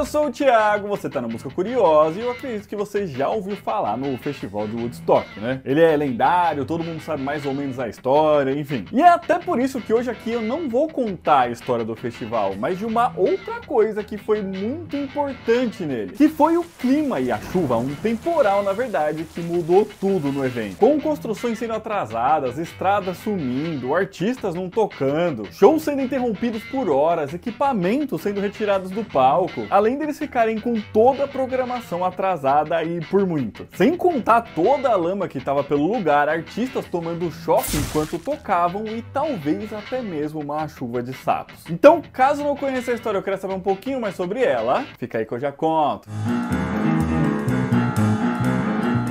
Eu sou o Thiago, você tá no Busca Curiosa e eu acredito que você já ouviu falar no Festival de Woodstock, né? Ele é lendário, todo mundo sabe mais ou menos a história, enfim. E é até por isso que hoje aqui eu não vou contar a história do festival, mas de uma outra coisa que foi muito importante nele, que foi o clima e a chuva, um temporal na verdade, que mudou tudo no evento. Com construções sendo atrasadas, estradas sumindo, artistas não tocando, shows sendo interrompidos por horas, equipamentos sendo retirados do palco, além deles ficarem com toda a programação atrasada e por muito. Sem contar toda a lama que estava pelo lugar, artistas tomando choque enquanto tocavam e talvez até mesmo uma chuva de sapos. Então, caso não conheça a história ou queira saber um pouquinho mais sobre ela, fica aí que eu já conto.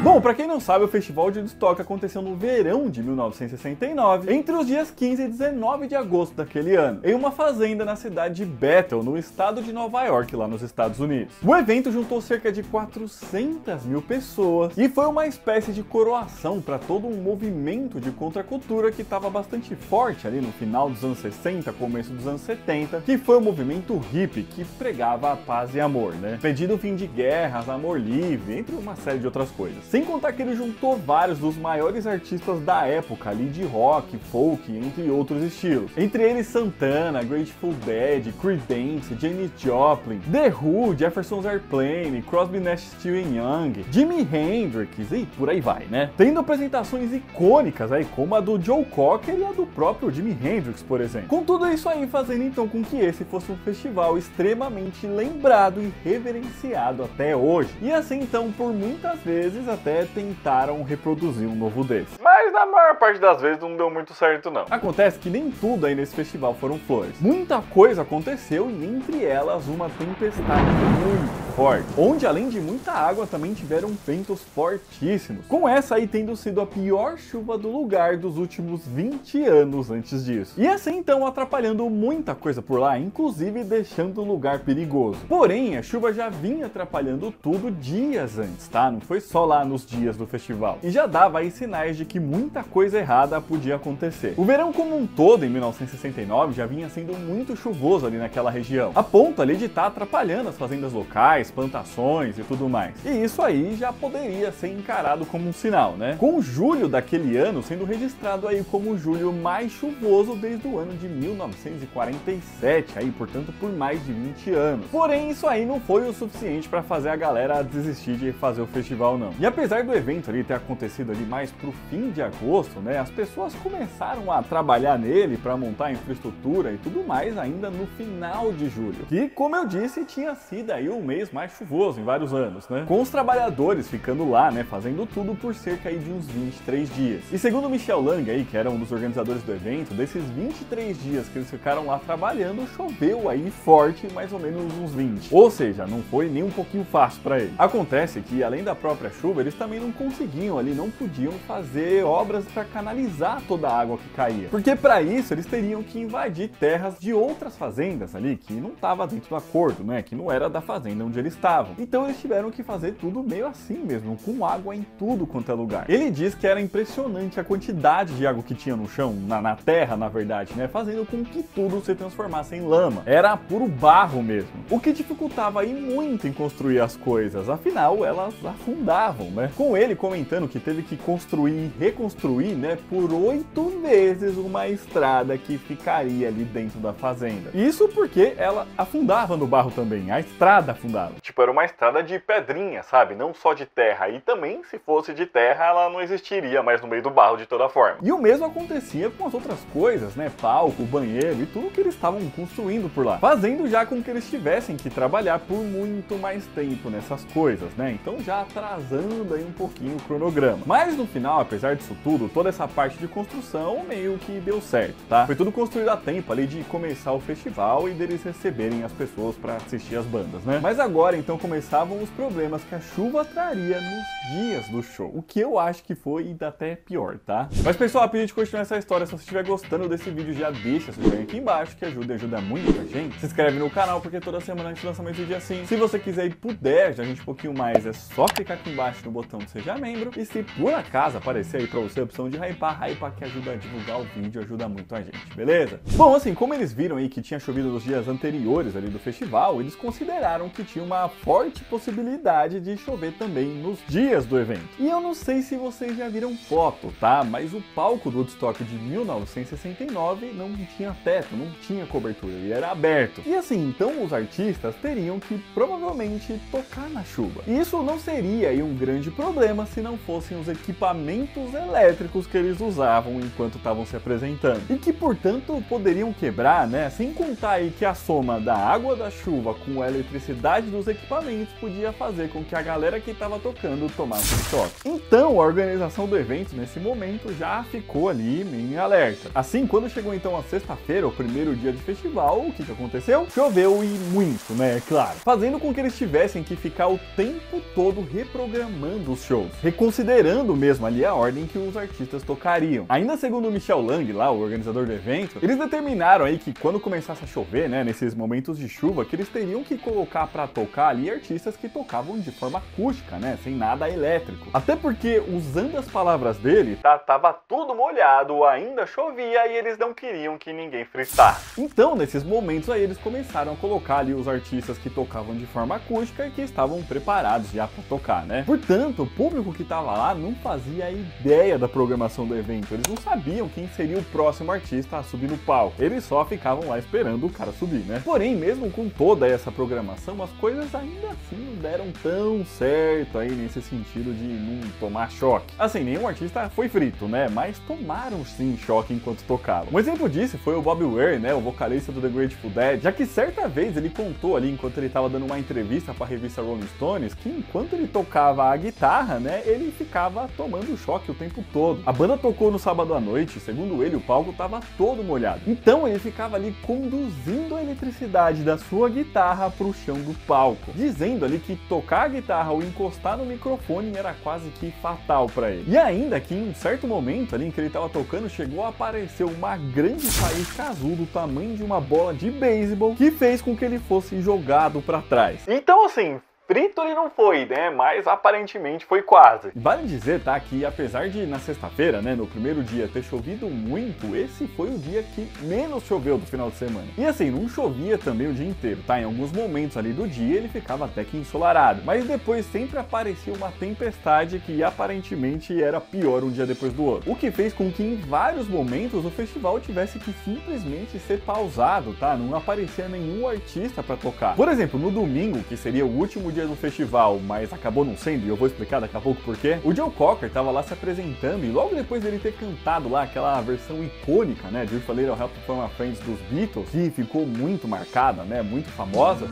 Bom, pra quem não sabe, o Festival de Woodstock aconteceu no verão de 1969, entre os dias 15 e 19 de agosto daquele ano, em uma fazenda na cidade de Bethel, no estado de Nova York, lá nos Estados Unidos. O evento juntou cerca de 400 mil pessoas e foi uma espécie de coroação para todo um movimento de contracultura que estava bastante forte ali no final dos anos 60, começo dos anos 70, que foi o movimento hippie, que pregava a paz e amor, né? Pedindo o fim de guerras, amor livre, entre uma série de outras coisas. Sem contar que ele juntou vários dos maiores artistas da época ali de rock, folk, entre outros estilos. Entre eles Santana, Grateful Dead, Creedence, Janis Joplin, The Who, Jefferson's Airplane, Crosby, Nash, Steel & Young, Jimi Hendrix e por aí vai, né? Tendo apresentações icônicas aí, como a do Joe Cocker e a do próprio Jimi Hendrix, por exemplo. Com tudo isso aí fazendo então com que esse fosse um festival extremamente lembrado e reverenciado até hoje. E assim então, por muitas vezes, até tentaram reproduzir um novo desse. Mas na maior parte das vezes não deu muito certo não. Acontece que nem tudo aí nesse festival foram flores. Muita coisa aconteceu e entre elas uma tempestade muito forte, onde além de muita água também tiveram ventos fortíssimos. Com essa aí tendo sido a pior chuva do lugar dos últimos 20 anos antes disso. E assim então atrapalhando muita coisa por lá, inclusive deixando o lugar perigoso. Porém, a chuva já vinha atrapalhando tudo dias antes, tá? Não foi só lá nos dias do festival. E já dava aí sinais de que muita coisa errada podia acontecer. O verão como um todo, em 1969, já vinha sendo muito chuvoso ali naquela região, a ponto ali de estar atrapalhando as fazendas locais, plantações e tudo mais. E isso aí já poderia ser encarado como um sinal, né? Com julho daquele ano sendo registrado aí como o julho mais chuvoso desde o ano de 1947, aí, portanto, por mais de 20 anos. Porém, isso aí não foi o suficiente para fazer a galera desistir de fazer o festival, não. E apesar do evento ali ter acontecido ali mais pro fim de agosto, né, as pessoas começaram a trabalhar nele para montar a infraestrutura e tudo mais ainda no final de julho, que, como eu disse, tinha sido aí o mês mais chuvoso em vários anos, né, com os trabalhadores ficando lá, né, fazendo tudo por cerca aí de uns 23 dias. E segundo Michel Lang aí, que era um dos organizadores do evento, desses 23 dias que eles ficaram lá trabalhando, choveu aí forte, mais ou menos uns 20. Ou seja, não foi nem um pouquinho fácil para ele. Acontece que além da própria chuva, eles também não conseguiam ali, não podiam fazer obras para canalizar toda a água que caía. Porque para isso eles teriam que invadir terras de outras fazendas ali que não estava dentro do acordo, né? Que não era da fazenda onde eles estavam. Então eles tiveram que fazer tudo meio assim mesmo, com água em tudo quanto é lugar. Ele diz que era impressionante a quantidade de água que tinha no chão, na terra, na verdade, né? Fazendo com que tudo se transformasse em lama. Era puro barro mesmo. O que dificultava aí muito em construir as coisas, afinal elas afundavam, né? Com ele comentando que teve que construir e reconstruir, né, por 8 vezes uma estrada que ficaria ali dentro da fazenda. Isso porque ela afundava no barro também, a estrada afundava. Tipo, era uma estrada de pedrinha, sabe? Não só de terra. E também, se fosse de terra, ela não existiria mais no meio do barro de toda forma. E o mesmo acontecia com as outras coisas, né? Palco, banheiro e tudo que eles estavam construindo por lá. Fazendo já com que eles tivessem que trabalhar por muito mais tempo nessas coisas, né? Então já atrasando aí um pouquinho o cronograma. Mas no final, apesar disso tudo, toda essa parte de construção meio que deu certo, tá? Foi tudo construído a tempo ali de começar o festival e deles receberem as pessoas para assistir as bandas, né? Mas agora então começavam os problemas que a chuva traria nos dias do show, o que eu acho que foi até pior, tá? Mas pessoal, pra gente continuar essa história, se você estiver gostando desse vídeo, já deixa seu joinha aqui embaixo, que ajuda muito a gente. Se inscreve no canal, porque toda semana a gente lança mais vídeo assim. Se você quiser e puder ajudar a gente um pouquinho mais, é só clicar aqui embaixo no botão de Seja Membro. E se por acaso aparecer aí pra você, a opção de hypar que ajuda a divulgar o vídeo, ajuda muito a gente, beleza? Bom, assim, como eles viram aí que tinha chovido nos dias anteriores ali do festival, eles consideraram que tinha uma forte possibilidade de chover também nos dias do evento. E eu não sei se vocês já viram foto, tá? Mas o palco do Woodstock de 1969 não tinha teto, não tinha cobertura, ele era aberto. E assim, então os artistas teriam que provavelmente tocar na chuva. E isso não seria aí um grande problema se não fossem os equipamentos elétricos que eles usavam enquanto estavam se apresentando. E que, portanto, poderiam quebrar, né? Sem contar aí que a soma da água da chuva com a eletricidade dos equipamentos podia fazer com que a galera que estava tocando tomasse um choque. Então, a organização do evento, nesse momento, já ficou ali em alerta. Assim, quando chegou então a sexta-feira, o primeiro dia de festival, o que aconteceu? Choveu e muito, né? É claro. Fazendo com que eles tivessem que ficar o tempo todo reprogramando os shows, reconsiderando mesmo ali a ordem que os artistas tocariam. Ainda segundo o Michel Lang, lá, o organizador do evento, eles determinaram aí que quando começasse a chover, né, nesses momentos de chuva, que eles teriam que colocar pra tocar ali artistas que tocavam de forma acústica, né, sem nada elétrico. Até porque, usando as palavras dele, tava tudo molhado, ainda chovia e eles não queriam que ninguém fristasse. Então, nesses momentos aí, eles começaram a colocar ali os artistas que tocavam de forma acústica e que estavam preparados já pra tocar, né? Portanto, o público que tava lá não fazia ideia da programação do evento, eles não sabiam quem seria o próximo artista a subir no palco, eles só ficavam lá esperando o cara subir, né? Porém, mesmo com toda essa programação, as coisas ainda assim não deram tão certo aí nesse sentido de não tomar choque. Assim, nenhum artista foi frito, né? Mas tomaram sim choque enquanto tocavam. Um exemplo disso foi o Bobby Weir, né? O vocalista do The Grateful Dead, já que certa vez ele contou ali, enquanto ele estava dando uma entrevista para a revista Rolling Stones, que enquanto ele tocava a guitarra, né? Ele ficava tomando choque o tempo todo. A banda tocou no sábado à noite, segundo ele, o palco estava todo molhado. Então ele ficava ali conduzindo a eletricidade da sua guitarra para o chão do palco, dizendo ali que tocar a guitarra ou encostar no microfone era quase que fatal para ele. E ainda que em um certo momento ali em que ele estava tocando, chegou a aparecer uma grande faísca azul do tamanho de uma bola de beisebol que fez com que ele fosse jogado para trás. Então assim, frito ele não foi, né? Mas aparentemente foi quase. Vale dizer, tá, que apesar de na sexta-feira, né, no primeiro dia ter chovido muito, esse foi o dia que menos choveu do final de semana. E assim, não chovia também o dia inteiro, tá? Em alguns momentos ali do dia ele ficava até que ensolarado, mas depois sempre aparecia uma tempestade que aparentemente era pior um dia depois do outro. O que fez com que em vários momentos o festival tivesse que simplesmente ser pausado, tá? Não aparecia nenhum artista para tocar. Por exemplo, no domingo, que seria o último dia do festival, mas acabou não sendo, e eu vou explicar daqui a pouco por quê. O Joe Cocker tava lá se apresentando e logo depois dele ter cantado lá aquela versão icônica, né, de If a Little Help from My Friends dos Beatles, que ficou muito marcada, né, muito famosa.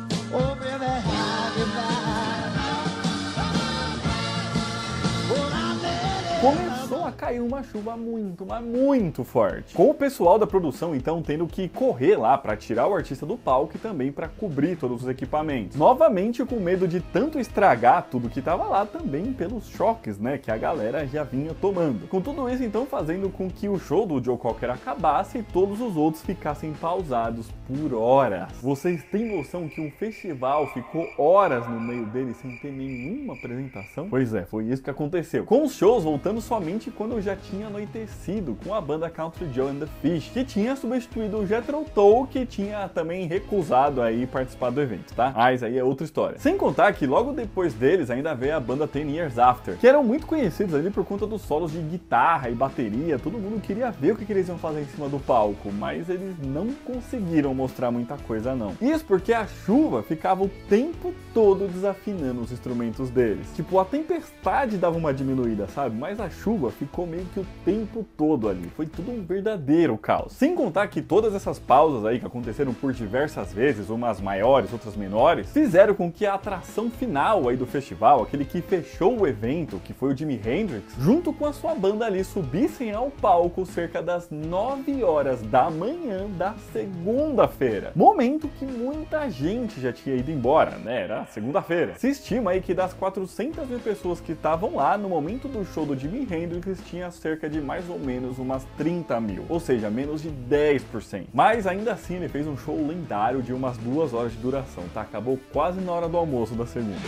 Começou a cair uma chuva muito, mas muito forte. Com o pessoal da produção, então, tendo que correr lá para tirar o artista do palco e também para cobrir todos os equipamentos. Novamente com medo de tanto estragar tudo que tava lá, também pelos choques, né, que a galera já vinha tomando. Com tudo isso, então, fazendo com que o show do Joe Cocker acabasse e todos os outros ficassem pausados por horas. Vocês têm noção que um festival ficou horas no meio dele sem ter nenhuma apresentação? Pois é, foi isso que aconteceu. Com os shows voltando somente quando já tinha anoitecido, com a banda Country Joe and the Fish, que tinha substituído o Jethro Tull, que tinha também recusado aí participar do evento, tá? Mas aí é outra história. Sem contar que logo depois deles ainda veio a banda 10 Years After, que eram muito conhecidos ali por conta dos solos de guitarra e bateria. Todo mundo queria ver o que eles iam fazer em cima do palco, mas eles não conseguiram mostrar muita coisa não. Isso porque a chuva ficava o tempo todo desafinando os instrumentos deles. Tipo, a tempestade dava uma diminuída, sabe? Mas a chuva ficou meio que o tempo todo ali. Foi tudo um verdadeiro caos. Sem contar que todas essas pausas aí que aconteceram por diversas vezes, umas maiores, outras menores, fizeram com que a atração final aí do festival, aquele que fechou o evento, que foi o Jimi Hendrix, junto com a sua banda ali, subissem ao palco cerca das 9 horas da manhã da segunda-feira. Momento que muita gente já tinha ido embora, né? Era segunda-feira. Se estima aí que das 400 mil pessoas que estavam lá no momento do show do Jimi Hendrix, tinha cerca de mais ou menos umas 30 mil, ou seja, menos de 10%. Mas ainda assim ele fez um show lendário de umas 2 horas de duração, tá? Acabou quase na hora do almoço da segunda.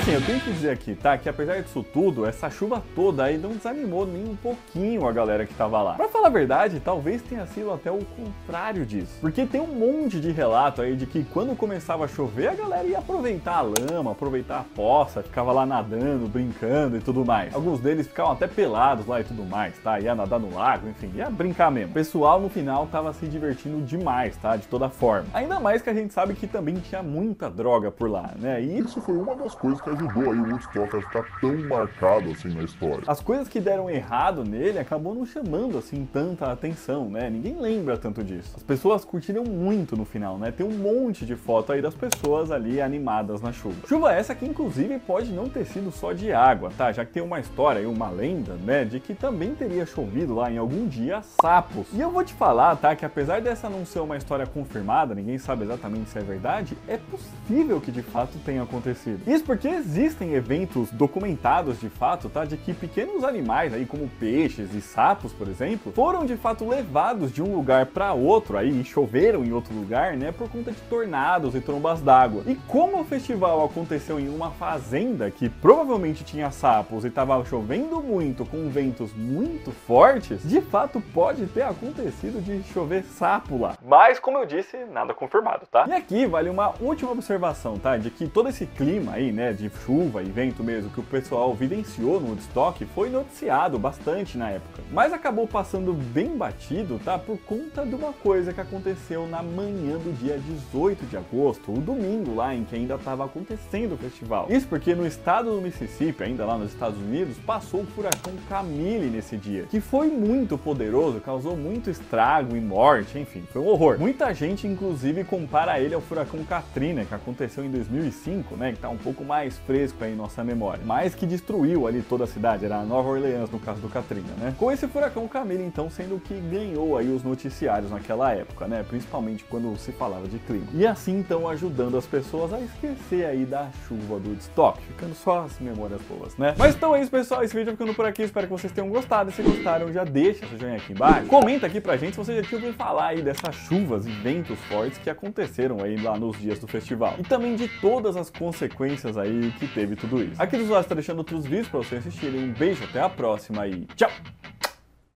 assim, eu tenho que dizer aqui, tá, que apesar disso tudo, essa chuva toda aí não desanimou nem um pouquinho a galera que tava lá. Pra falar a verdade, talvez tenha sido até o contrário disso. Porque tem um monte de relato aí de que quando começava a chover, a galera ia aproveitar a lama, aproveitar a poça, ficava lá nadando, brincando e tudo mais. Alguns deles ficavam até pelados lá e tudo mais, tá? Ia nadar no lago, enfim, ia brincar mesmo. O pessoal no final tava se divertindo demais, tá? De toda forma. Ainda mais que a gente sabe que também tinha muita droga por lá, né? E Isso foi uma das coisas que ajudou aí o Woodstock a ficar tão marcado assim na história. as coisas que deram errado nele acabou não chamando assim tanta atenção, né? Ninguém lembra tanto disso. As pessoas curtiram muito no final, né? Tem um monte de foto aí das pessoas ali animadas na chuva. Chuva essa que inclusive pode não ter sido só de água, tá? Já que tem uma história e uma lenda, né, de que também teria chovido lá em algum dia sapos. E eu vou te falar, tá, que apesar dessa não ser uma história confirmada, ninguém sabe exatamente se é verdade, é possível que de fato tenha acontecido. Isso porque existem eventos documentados de fato, tá, de que pequenos animais aí como peixes e sapos, por exemplo, foram de fato levados de um lugar para outro aí e choveram em outro lugar, né, por conta de tornados e trombas d'água. E como o festival aconteceu em uma fazenda que provavelmente tinha sapos e estava chovendo muito com ventos muito fortes, de fato pode ter acontecido de chover sapo lá. Mas, como eu disse, nada confirmado, tá? E aqui vale uma última observação, tá? De que todo esse clima aí, né, de chuva e vento mesmo, que o pessoal vivenciou no Woodstock, foi noticiado bastante na época. Mas acabou passando bem batido, tá? Por conta de uma coisa que aconteceu na manhã do dia 18 de agosto, o domingo lá em que ainda estava acontecendo o festival. Isso porque no estado do Mississippi, ainda lá nos Estados Unidos, passou o furacão Camille nesse dia, que foi muito poderoso, causou muito estrago e morte, enfim, foi um horror. Muita gente, inclusive, compara ele ao furacão Katrina, que aconteceu em 2005, né, que tá um pouco mais fresco aí em nossa memória, mas que destruiu ali toda a cidade, era Nova Orleans no caso do Katrina, né. Com esse furacão Camille, então, sendo que ganhou aí os noticiários naquela época, né, principalmente quando se falava de clima. E assim, então, ajudando as pessoas a esquecer aí da chuva do Woodstock, ficando só as memórias boas, né. Mas então é isso, pessoal, esse vídeo ficando por aqui, espero que vocês tenham gostado. E se gostaram, já deixa seu joinha aqui embaixo, comenta aqui pra gente se você já tinha ouvido falar aí dessas chuvas e ventos fortes que aconteceram aí lá nos dias do festival, e também de todas as consequências aí que teve tudo isso. Aqui dos lados tá deixando outros vídeos pra vocês assistirem. Um beijo, até a próxima e tchau!